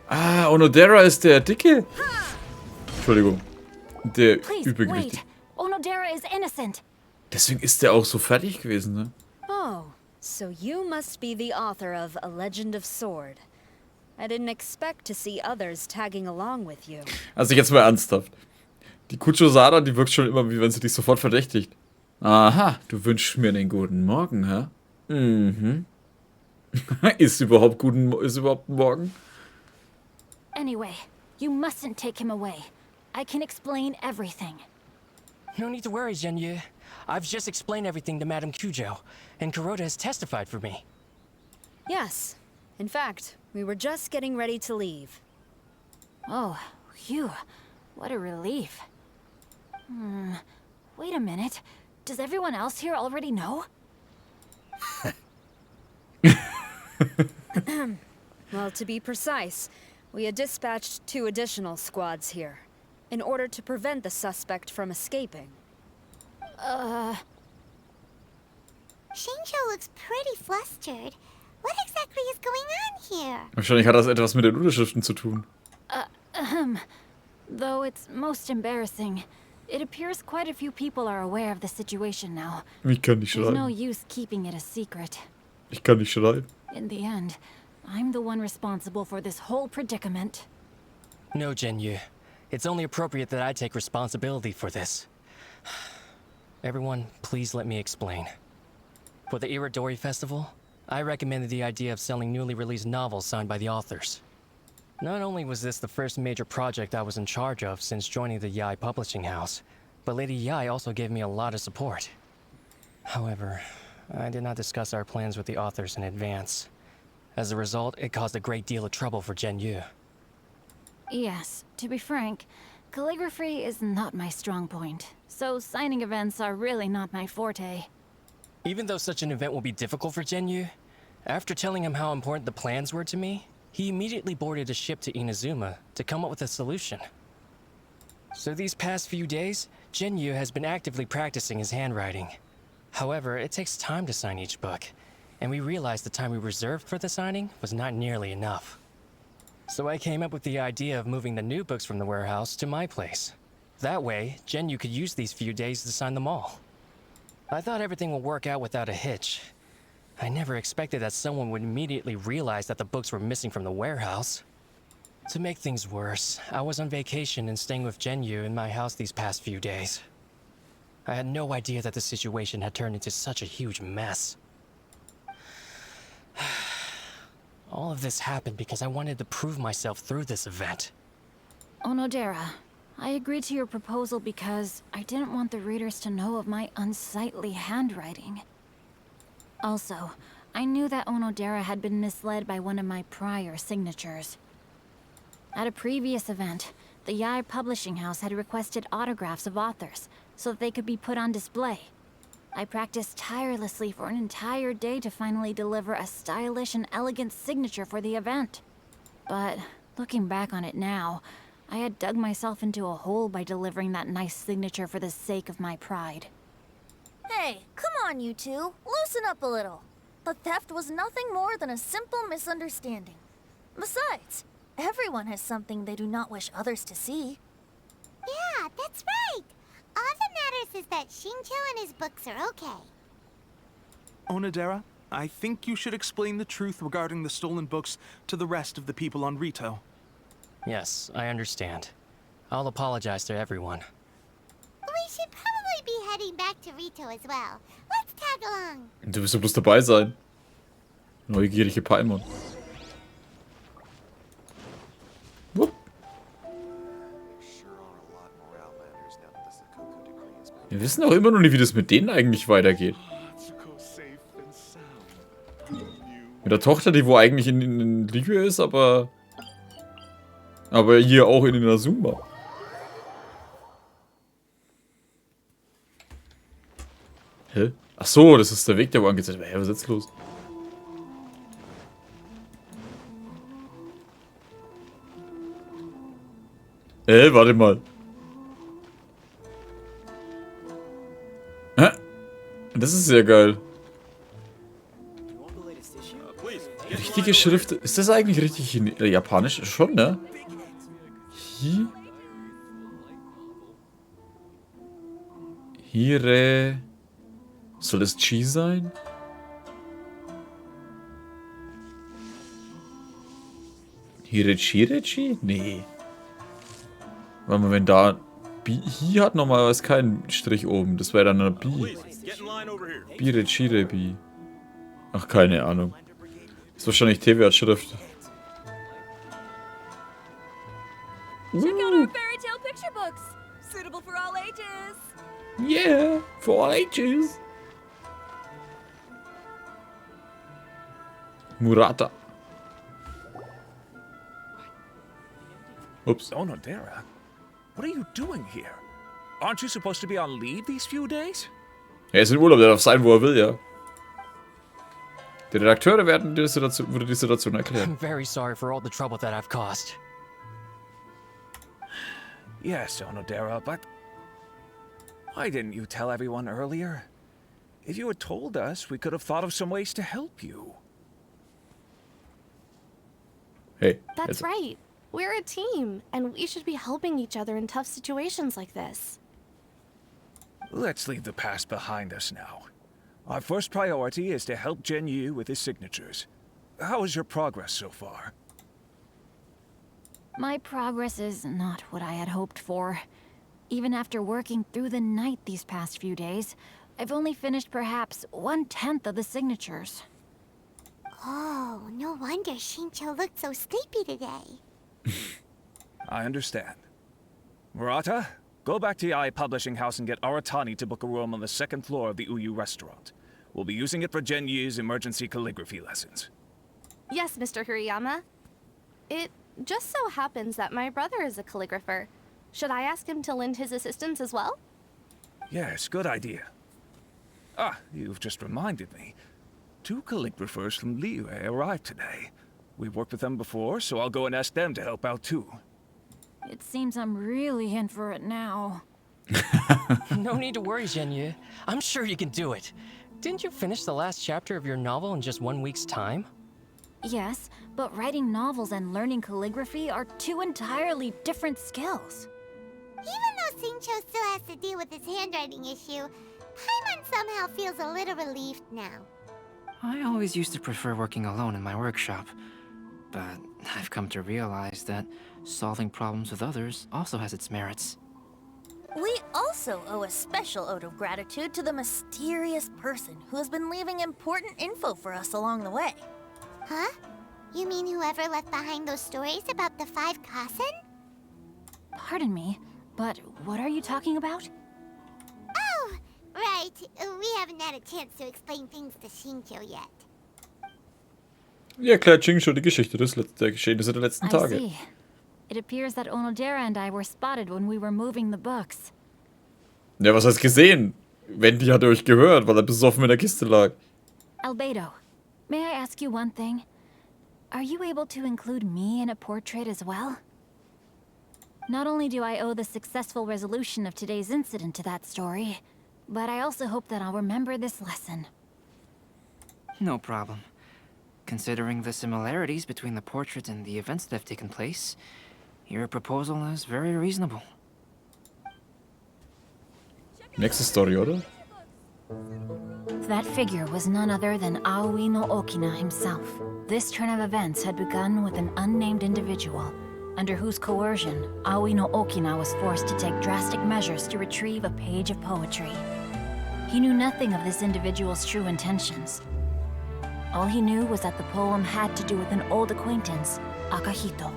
Ah, Onodera ist der Dicke. Entschuldigung. Der Übergewichtige. Onodera is innocent. Deswegen ist der auch so fertig gewesen, ne? Oh, so you must be the author of A Legend of Sword. I didn't expect to see others tagging along with you. Also jetzt mal ernsthaft. Die Kucho Sada, die wirkt schon immer, wie wenn sie dich sofort verdächtigt. Aha, du wünschst mir einen guten Morgen, hä? Mhm. Ist überhaupt Morgen? Anyway, you mustn't take him away. I can explain everything. No need to worry, Zhenyu. I've just explained everything to Madame Kujo, and Kuroda has testified for me. Yes. In fact, we were just getting ready to leave. Oh, phew. What a relief. Wait a minute. Does everyone else here already know? Well, to be precise, we had dispatched 2 additional squads here, in order to prevent the suspect from escaping. Shinjo looks pretty flustered. What exactly is going on here? Wahrscheinlich hat das etwas mit den Unterschriften zu tun. Though it's most embarrassing, it appears quite a few people are aware of the situation now. Ich kann nicht There's no schreiben. use keeping it a secret. Ich kann nicht schreiben. In the end, I'm the one responsible for this whole predicament. No, Zhenyu. It's only appropriate that I take responsibility for this. Everyone, please let me explain. For the Iridori Festival, I recommended the idea of selling newly released novels signed by the authors. Not only was this the first major project I was in charge of since joining the Yai publishing house, but Lady Yai also gave me a lot of support. However, I did not discuss our plans with the authors in advance. As a result, it caused a great deal of trouble for Zhenyu. Yes, to be frank, calligraphy is not my strong point, so signing events are really not my forte. Even though such an event will be difficult for Zhenyu, after telling him how important the plans were to me, he immediately boarded a ship to Inazuma to come up with a solution. So these past few days, Zhenyu has been actively practicing his handwriting. However, it takes time to sign each book, and we realized the time we reserved for the signing was not nearly enough. So I came up with the idea of moving the new books from the warehouse to my place. That way, Zhenyu could use these few days to sign them all. I thought everything would work out without a hitch. I never expected that someone would immediately realize that the books were missing from the warehouse. To make things worse, I was on vacation and staying with Zhenyu in my house these past few days. I had no idea that the situation had turned into such a huge mess. All of this happened because I wanted to prove myself through this event. Onodera, I agreed to your proposal because I didn't want the readers to know of my unsightly handwriting. Also, I knew that Onodera had been misled by one of my prior signatures. At a previous event, the Yai publishing house had requested autographs of authors so that they could be put on display. I practiced tirelessly for an entire day to finally deliver a stylish and elegant signature for the event. But looking back on it now, I had dug myself into a hole by delivering that nice signature for the sake of my pride. Hey, come on, you two. Loosen up a little. The theft was nothing more than a simple misunderstanding. Besides, everyone has something they do not wish others to see. Yeah, that's right. All that matters is that Shinjo and his books are okay. Onodera, I think you should explain the truth regarding the stolen books to the rest of the people on Rito. Yes, I understand. I'll apologize to everyone. We should probably be heading back to Rito as well. Let's tag along. Du wirst ja bloß dabei sein. Neugierige Paimon. Wupp. Wir wissen auch immer noch nicht, wie das mit denen eigentlich weitergeht. Mit der Tochter, die wo eigentlich in Ligue ist, aber hier auch in Inazuma. Hä? Ach so, das ist der Weg, der wo angezeigt wird. Hä, was ist jetzt los? Warte mal. Hä? Das ist sehr geil. You want the latest issue? Richtige Schrift. Ist das eigentlich richtig japanisch? Schon, ne? Hi. Hire. Soll das Chi sein? Hirechi? Nee. Warte mal, wenn da Hi hat normalerweise keinen Strich oben. Das wäre dann eine Bi. Birechirebi. Ach, keine Ahnung. Das ist wahrscheinlich T-Wert-Schrift. Check out our fairy tale picture books. Suitable for all ages. Yeah, for all ages. Murata. Ups. Onodera, what are you doing here? Aren't you supposed to be on leave these few days? Er ist in Urlaub, der darf sein, wo er will, ja. Die Redakteure würde die Situation erklären. I'm very sorry for all the trouble that I've caused. Yes, Onodera, but why didn't you tell everyone earlier? If you had told us, we could have thought of some ways to help you. Hey. That's right. We're a team, and we should be helping each other in tough situations like this. Let's leave the past behind us now. Our first priority is to help Genyu with his signatures. How is your progress so far? My progress is not what I had hoped for. Even after working through the night these past few days, I've only finished perhaps 1/10 of the signatures. Oh, no wonder Shincho looked so sleepy today. I understand. Murata, go back to Yae Publishing House and get Aratani to book a room on the second floor of the Uyu restaurant. We'll be using it for Genyu's emergency calligraphy lessons. Yes, Mr. Hirayama. It just so happens that my brother is a calligrapher. Should I ask him to lend his assistance as well? Yes, good idea. Ah, you've just reminded me. 2 calligraphers from Liyue arrived today. We've worked with them before, so I'll go and ask them to help out too. It seems I'm really in for it now. No need to worry, Genyu. I'm sure you can do it. Didn't you finish the last chapter of your novel in just 1 week's time? Yes, but writing novels and learning calligraphy are 2 entirely different skills. Even though Shincho still has to deal with his handwriting issue, Paimon somehow feels a little relieved now. I always used to prefer working alone in my workshop, but I've come to realize that solving problems with others also has its merits. We also owe a special ode of gratitude to the mysterious person who has been leaving important info for us along the way. Huh? You mean whoever left behind those stories about the 5 Kazen? Pardon me, but what are you talking about? Oh, right. We haven't had a chance to explain things to Shincho yet. Ja, erklärt Shincho die Geschichte der Geschehnisse der letzten I Tage. see. It appears that Onodera and I were spotted when we were moving the books. Ja, was heißt gesehen? Wendy hat euch gehört, weil er besoffen in der Kiste lag. Albedo, may I ask you one thing? Are you able to include me in a portrait as well? Not only do I owe the successful resolution of today's incident to that story, but I also hope that I'll remember this lesson. No problem. Considering the similarities between the portrait and the events that have taken place, your proposal is very reasonable. Nächste Story, oder? That figure was none other than Aoi no Okina himself. This turn of events had begun with an unnamed individual, under whose coercion, Aoi no Okina was forced to take drastic measures to retrieve a page of poetry. He knew nothing of this individual's true intentions. All he knew was that the poem had to do with an old acquaintance, Akahito.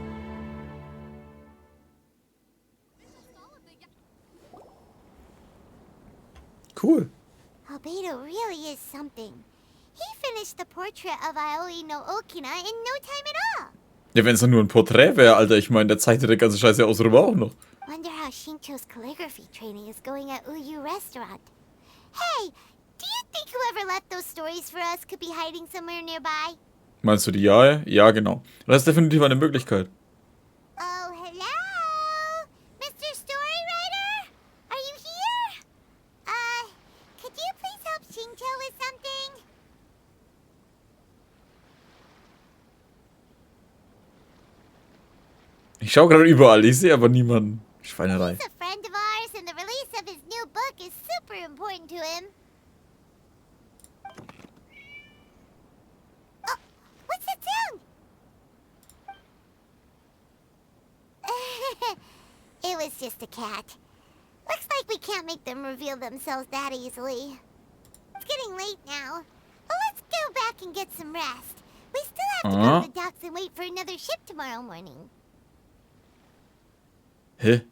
Cool. Albedo really is something. He finished the portrait of Aoi no Okina in no time at all. Ja, wenn es nur ein Porträt wäre, Alter. Ich meine, der zeichnet der ganze Scheiß ja aus Rüber auch noch. Wonder how Shincho's calligraphy training is going at Uyu restaurant. Hey, do you think whoever left those stories for us could be hiding somewhere nearby? Meinst du die Jae? Ja, genau. Das ist definitiv eine Möglichkeit. Oh, hello? Mr. Storywriter? Are you here? Could you please help Shincho with something? Ich schaue gerade überall, ich sehe aber niemanden. Schweinerei. He's a friend of ours, and the release of his new book is super important to him. Oh, what's that sound? It was just a cat. Looks like we can't make them reveal themselves that easily. It's getting late now. Well, let's go back and get some rest. We still have to go to the docks and wait for another ship tomorrow morning. Hä?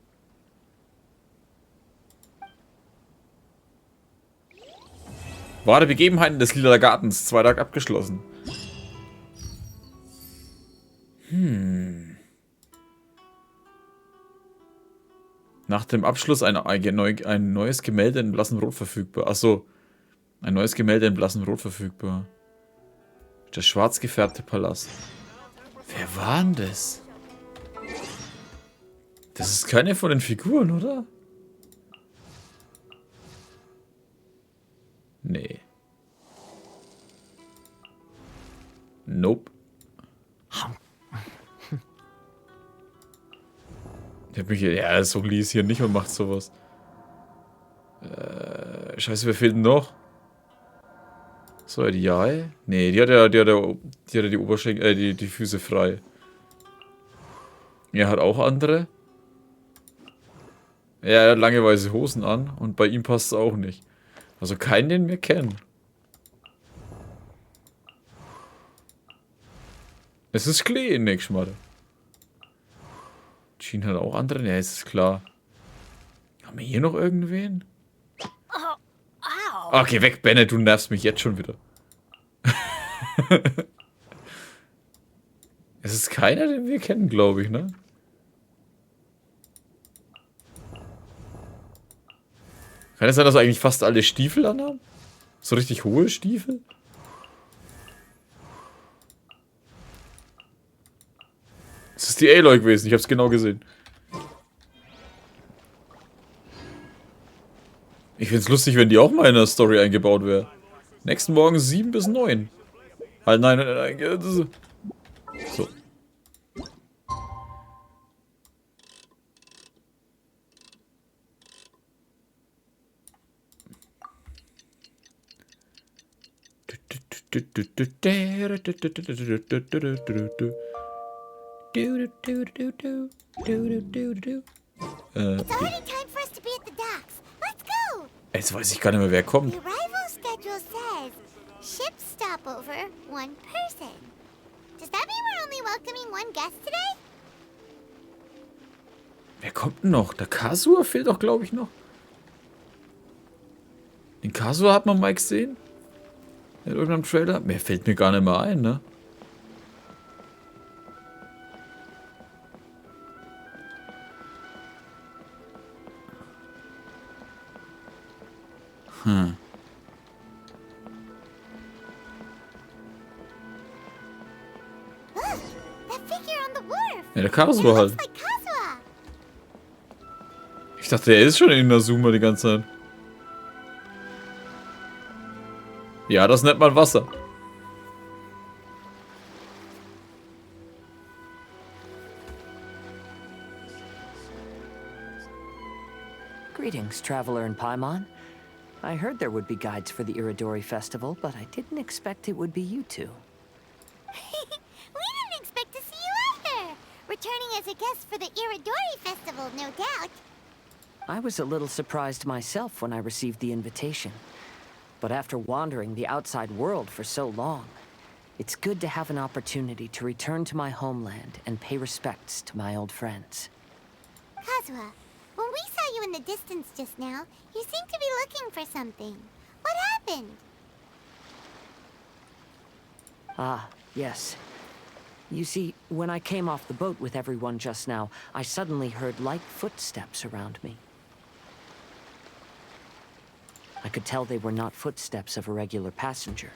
Wahre Begebenheiten des Lila Gartens. 2 Tage abgeschlossen. Nach dem Abschluss ein neues Gemälde in blassem Rot verfügbar. Achso. Ein neues Gemälde in blassem Rot verfügbar. Der schwarz gefärbte Palast. Wer war denn das? Das ist keine von den Figuren, oder? Nee. Nope. Der hat mich hier, ja, so lies hier nicht und macht sowas. Scheiße, wer fehlt denn noch? So, die Jai? Nee, die hat ja die Oberschenkel, die Füße frei. Er hat auch andere. Ja, er hat lange weiße Hosen an und bei ihm passt es auch nicht. Also keinen, den wir kennen. Es ist Klee, nicht Schmarre. Jean hat auch andere, ja, ist klar. Haben wir hier noch irgendwen? Okay, weg, Bennett, du nervst mich jetzt schon wieder. Es ist keiner, den wir kennen, glaube ich, ne? Kann es sein, dass wir eigentlich fast alle Stiefel anhaben? So richtig hohe Stiefel? Das ist die Aloy gewesen, ich hab's genau gesehen. Ich find's lustig, wenn die auch mal in der Story eingebaut wäre. Nächsten Morgen 7 bis 9. Nein. So. It's already time for us to be at the docks. Let's go! Jetzt weiß ich gar nicht mehr, wer kommt. The arrival schedule says ship stopover, 1 person. Does that mean we're only welcoming 1 guest today? Wer kommt denn noch? Der Kasua fehlt doch, glaube ich, noch. Den Kasua hat man mal gesehen? In irgendeinem Trailer? Mehr fällt mir gar nicht mehr ein, ne? Ja, der Kasua halt. Ich dachte, er ist schon in Inazuma die ganze Zeit. Ja, das nennt man Wasser. Greetings, traveler in Paimon. I heard there would be guides for the Iridori Festival, but I didn't expect it would be you two. We didn't expect to see you either. Returning as a guest for the Iridori Festival, no doubt. I was a little surprised myself when I received the invitation. But after wandering the outside world for so long, it's good to have an opportunity to return to my homeland and pay respects to my old friends. Kazuha, when we saw you in the distance just now, you seemed to be looking for something. What happened? Ah, yes. You see, when I came off the boat with everyone just now, I suddenly heard light footsteps around me. I could tell they were not footsteps of a regular passenger.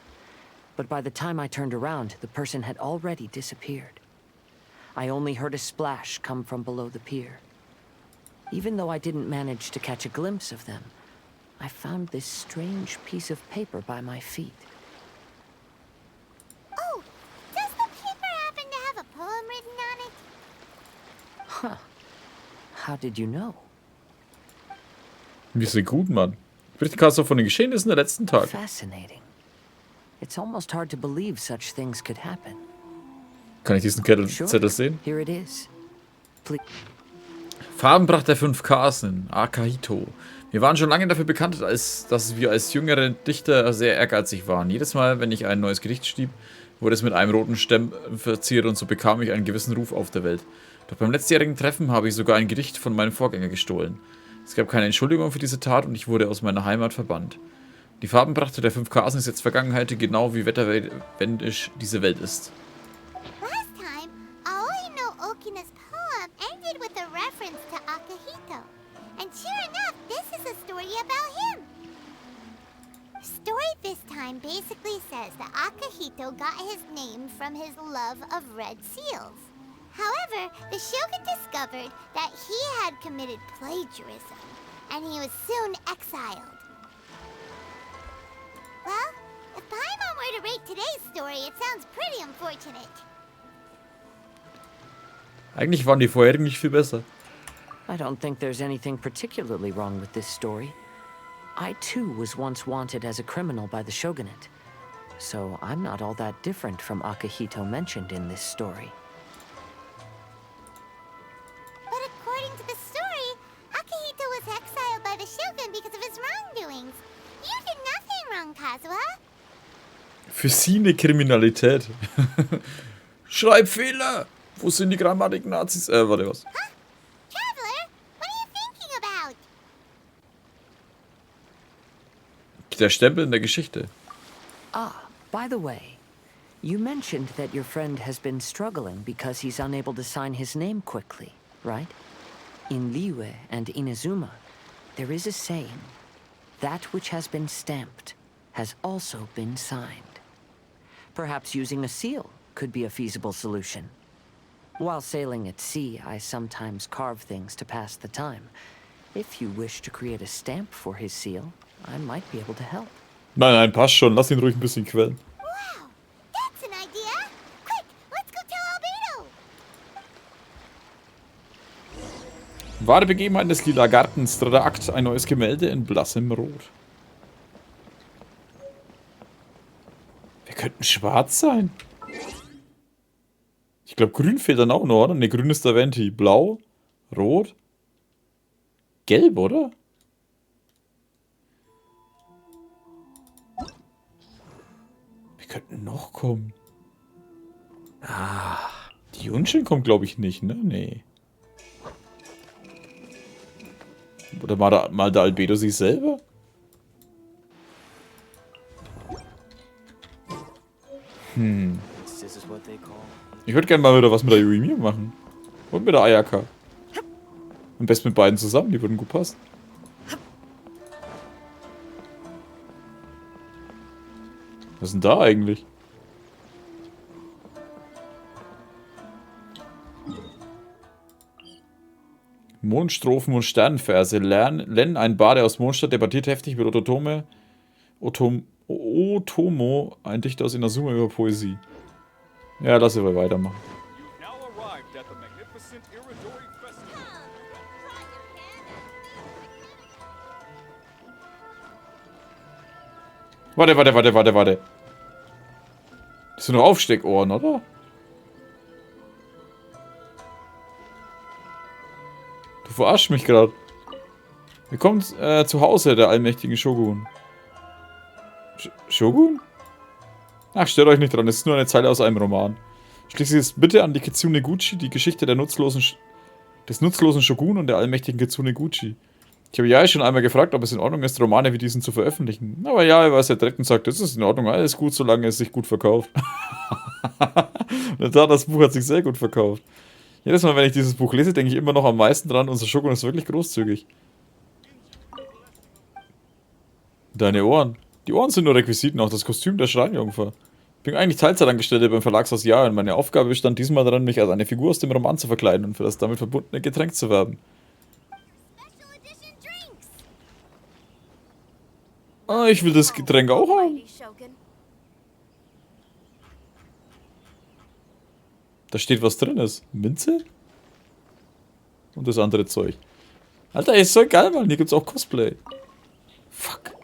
But by the time I turned around, the person had already disappeared. I only heard a splash come from below the pier. Even though I didn't manage to catch a glimpse of them, I found this strange piece of paper by my feet. Oh, does the paper happen to have a poem written on it? How did you know? Wir sind gut, Mann. Berichten kannst du von den Geschehnissen der letzten Tage. Fascinating. It's almost hard to believe such things could happen. Kann ich diesen Zettel sehen? Here it is. Farbenpracht der 5 Kazen, Akahito. Wir waren schon lange dafür bekannt, dass wir als jüngere Dichter sehr ehrgeizig waren. Jedes Mal, wenn ich ein neues Gedicht schrieb, wurde es mit einem roten Stempel verziert und so bekam ich einen gewissen Ruf auf der Welt. Doch beim letztjährigen Treffen habe ich sogar ein Gedicht von meinem Vorgänger gestohlen. Es gab keine Entschuldigung für diese Tat und ich wurde aus meiner Heimat verbannt. Die Farbenpracht der 5 Kazen ist jetzt Vergangenheit, genau wie wetterwendisch diese Welt ist. Last time, Aoi no Okina's poem ended with a reference to Akahito. And sure enough, this is a story about him. The story this time basically says that Akahito got his name from his love of red seals. However, the shogun discovered that he had committed plagiarism, and he was soon exiled. Well, if Paimon were to rate today's story, it sounds pretty unfortunate. Eigentlich waren die vorherigen nicht viel besser. I don't think there's anything particularly wrong with this story. I too was once wanted as a criminal by the shogunate. So I'm not all that different from Akahito mentioned in this story. But according to the story, Akahito was exiled by the shogun because of his wrongdoings. You did nothing wrong, Kazuha. Für sie eine Kriminalität. Schreibfehler! Wo sind die Grammatik-Nazis? Warte, was? Huh? Traveler, what are you thinking about? Der Stempel in der Geschichte. Ah, by the way, you mentioned that your friend has been struggling because he's unable to sign his name quickly, right? In Liyue and Inazuma, there is a saying, that which has been stamped has also been signed. Perhaps using a seal could be a feasible solution. While sailing at sea, I sometimes carve things to pass the time. If you wish to create a stamp for his seal, I might be able to help. Nein, passt schon. Lass ihn ruhig ein bisschen quälen. Wow, that's an idea. Quick, let's go tell Albedo. Wahre Begebenheiten des Lila Gartens, 3. Akt, ein neues Gemälde in blassem Rot. Wir könnten schwarz sein. Ich glaube, grün fehlt dann auch noch, oder? Ne, grün ist der Venti. Blau, rot, gelb, oder? Wir könnten noch kommen. Ah, die Genshin kommt, glaube ich, nicht, ne? Nee. Oder mal der Albedo sich selber? Ich würde gerne mal wieder was mit der Yuimi machen. Und mit der Ayaka. Am besten mit beiden zusammen, die würden gut passen. Was ist denn da eigentlich? Mondstrophen und Sternenverse. Len, ein Bade aus Mondstadt, debattiert heftig mit Otomo, ein Dichter aus Inazuma, über Poesie. Ja, lass wir weitermachen. Warte. Das sind doch Aufsteckohren, oder? Du verarschst mich gerade. Willkommen zu Hause der allmächtigen Shogun. Shogun? Ach, stört euch nicht dran, es ist nur eine Zeile aus einem Roman. Schließlich ist Bitte an die Kitsune Guchi die Geschichte des nutzlosen Shogun und der allmächtigen Kitsune Guchi. Ich habe ja schon einmal gefragt, ob es in Ordnung ist, Romane wie diesen zu veröffentlichen. Aber ja, er weiß ja direkt und sagt, das ist in Ordnung, alles gut, solange es sich gut verkauft. Und das Buch hat sich sehr gut verkauft. Jedes Mal, wenn ich dieses Buch lese, denke ich immer noch am meisten dran, unser Shogun ist wirklich großzügig. Deine Ohren. Die Ohren sind nur Requisiten, auch das Kostüm der Schreinjungfer. Ich bin eigentlich Teilzeitangestellte beim Verlagshaus Ja und meine Aufgabe bestand diesmal darin, mich als eine Figur aus dem Roman zu verkleiden und für das damit verbundene Getränk zu werben. Ah, ich will das Getränk auch haben. Da steht, was drin ist. Minze? Und das andere Zeug. Alter, ist so geil, Mann. Hier gibt's auch Cosplay. Fuck.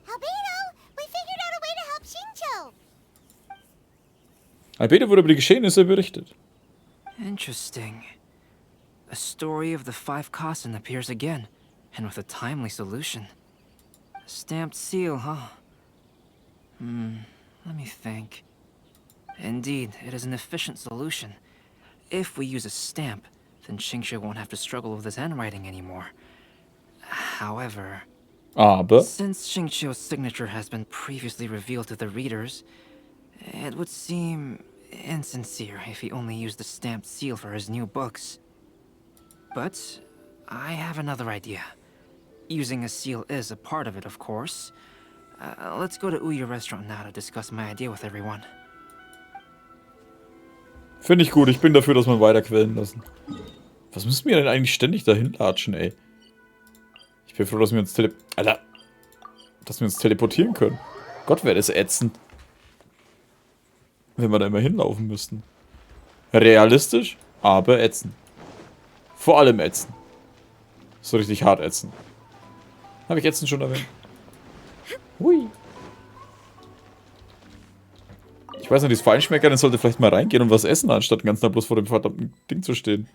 Albedo, we figured out a way to help Shincho. Albedo wurde über die Geschehnisse berichtet. Interesting. A story of the 5 Kazen appears again, and with a timely solution. A stamped seal, huh? Let me think. Indeed, it is an efficient solution. If we use a stamp, then Xingqiu won't have to struggle with his handwriting anymore. However, Aber since Xingqiu's signature has been previously revealed to the readers, it would seem insincere if he only used the stamped seal for his new books. But I have another idea. Using a seal is a part of it, of course. Let's go to Uyu Restaurant now to discuss my idea with everyone. finde ich gut. Ich bin dafür, dass wir weiterquellen lassen. Was müssen wir denn eigentlich ständig dahin latschen, ey? Ich bin froh, dass wir uns teleportieren können. Gott, wäre das ätzend. Wenn wir da immer hinlaufen müssten. Realistisch, aber ätzend. Vor allem ätzend. So richtig hart ätzend. Habe ich ätzend schon erwähnt? Hui. Ich weiß nicht, dieses Feinschmecker, der sollte vielleicht mal reingehen und was essen, anstatt ganz nah bloß vor dem verdammten Ding zu stehen.